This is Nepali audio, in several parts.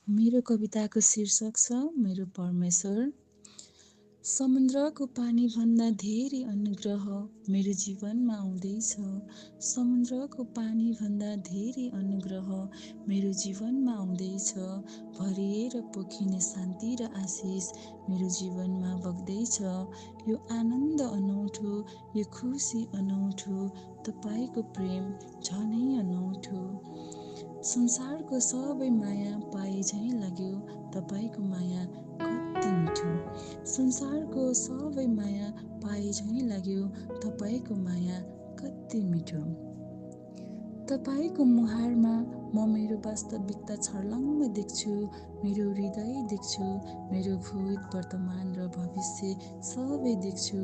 मेरो कविताको शीर्षक छ मेरो परमेश्वर। समुद्रको पानीभन्दा धेरै अनुग्रह मेरो जीवनमा आउँदैछ। समुद्रको पानीभन्दा धेरै अनुग्रह मेरो जीवनमा आउँदैछ। भरिएर पोखिने शान्ति र आशिष मेरो जीवनमा बग्दैछ। यो आनन्द अनौठो, यो खुसी अनौठो, तपाईँको प्रेम झनै अनौठो। संसारको सबै माया पाए झैँ लाग्यो तपाईँको माया कति मिठो। संसारको सबै माया पाए झैँ लाग्यो तपाईँको माया कति मिठो। तपाईँको मुहारमा म मेरो वास्तविकता छर्लङ्ग देख्छु। मेरो हृदय देख्छु, मेरो भूत वर्तमान र भविष्य सबै देख्छु।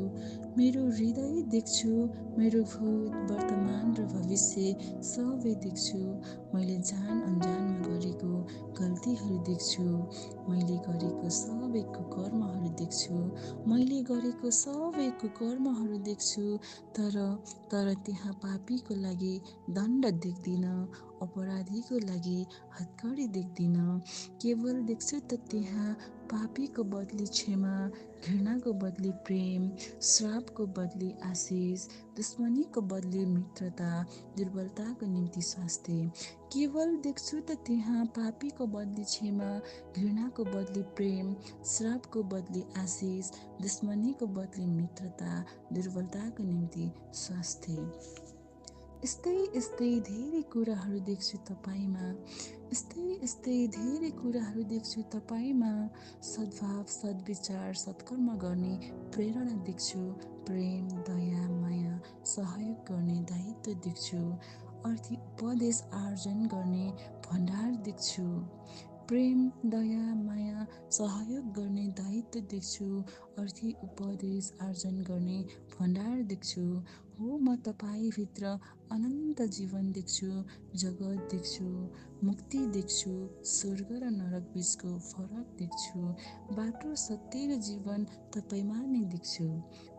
मेरो हृदय देख्छु, मेरो भूत वर्तमान र भविष्य सबै देख्छु। मैले जान अनजानमा गरेको गल्तीहरू देख्छु। मैले गरेको सबै कुकर्महरू देख्छु। मैले गरेको सबै कुकर्महरू देख्छु। तर त्यहाँ पापीको लागि दण्ड देख्दिनँ, अपराधीको लागि हत्कडी देख्दिनँ। केवल देख्छु त त्यहाँ पापीको बदली क्षमा, घृणाको बदली प्रेम, श्रापको बदली आशिष, दुश्मनीको बदली मित्रता, दुर्बलताको निम्ति स्वास्थ्य। केवल देख्छु त त्यहाँ पापीको बदली क्षमा, घृणाको बदली प्रेम, श्रापको बदली आशिष, दुश्मनीको बदली मित्रता, दुर्बलताको निम्ति स्वास्थ्य। यस्तै धेरै कुराहरू देख्छु तपाईँमा। यस्तै धेरै कुराहरू देख्छु तपाईँमा। सद्भाव, सद्विचार, सत्कर्म गर्ने प्रेरणा देख्छु। प्रेम, दया, माया, सहयोग गर्ने दायित्व देख्छु। अर्थी उपदेश आर्जन गर्ने भण्डार देख्छु। प्रेम, दया, माया, सहयोग गर्ने दायित्व देख्छु। अर्थी उपदेश आर्जन गर्ने भण्डार देख्छु। हो, म तपाईँभित्र अनन्त जीवन देख्छु, जगत देख्छु, मुक्ति देख्छु, स्वर्ग र नरक बीचको फरक देख्छु। बाटो, सत्य र जीवन तपाईँमा नै देख्छु।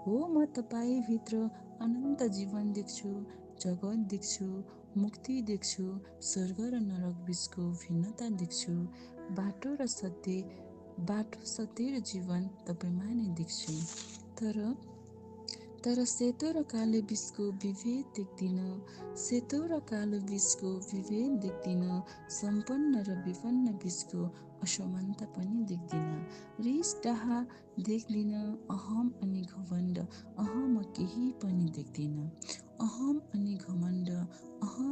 हो, म तपाईँभित्र अनन्त जीवन देख्छु, जगत देख्छु, मुक्ति देख्छु, स्वर्ग र नरक बीचको भिन्नता देख्छु। बाटो, सत्य र जीवन तपाईँमा नै देख्छु। तर सेतो र कालो बीचको विभेद देख्दिनँ। सेतो र कालो बीचको विभेद देख्दिनँ। सम्पन्न र विपन्न बीचको असमानता पनि देख्दिनँ। रिस डाहा देख्दिनँ। अहम अनि घमण्ड, म केही पनि देख्दिनँ। अहम अनि घमण्ड,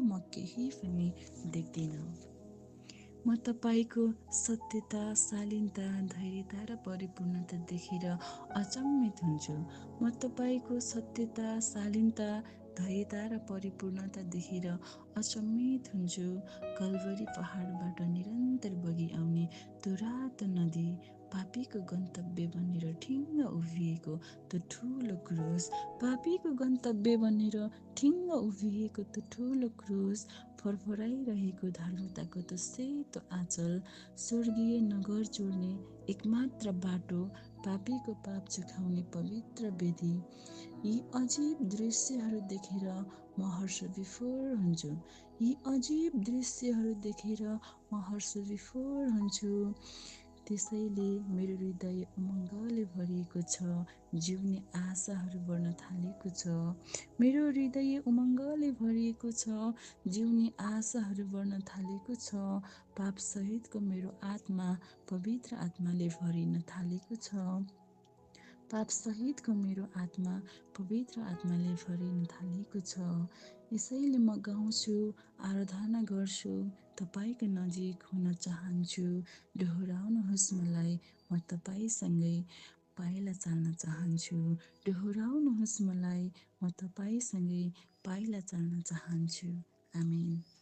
म केही पनि देख्दिनँ। म तपाईँको सत्यता, शालीनता, धैर्यता र परिपूर्णता देखेर अचम्मित हुन्छु। म तपाईँको सत्यता, शालीनता, धैर्यता र परिपूर्णता देखेर अचम्मित हुन्छु। कल्वरी पहाडबाट निरन्तर बगी आउने त्यो रातो नदी, पापीको गन्तव्य बनेर ठिङ्ग उभिएको त्यो ठुलो क्रुस, पापीको गन्तव्य बनेर ठिङ्ग उभिएको त्यो ठुलो क्रुस, फरफराइरहेको धार्मिकताको त्यो सेतो आँचल, स्वर्गीय नगर जोड्ने एकमात्र बाटो, पापीको पाप चुकाउने पवित्र वेदी। यी अजीब दृश्यहरू देखेर म हर्षविभोर हुन्छु। यी अजीब दृश्यहरू देखेर म हर्षविभोर हुन्छु। त्यसैले मेरो हृदय उमङ्गले भरिएको छ, जिउने आशाहरू बढ्न थालेको छ। मेरो हृदय उमङ्गले भरिएको छ, जिउने आशाहरू बढ्न थालेको छ। पाप सहितको मेरो आत्मा पवित्र आत्माले भरिन थालेको छ। पाप सहितको मेरो आत्मा पवित्र आत्माले भरिन थालेको छ। यसैले म गाउँछु, आराधना गर्छु, तपाईँको नजिक हुन चाहन्छु। डोहोऱ्याउनुहोस् मलाई, म तपाईँसँगै पाइला चाल्न चाहन्छु। डोहोऱ्याउनुहोस् मलाई, म तपाईँसँगै पाइला चाल्न चाहन्छु। आमेन।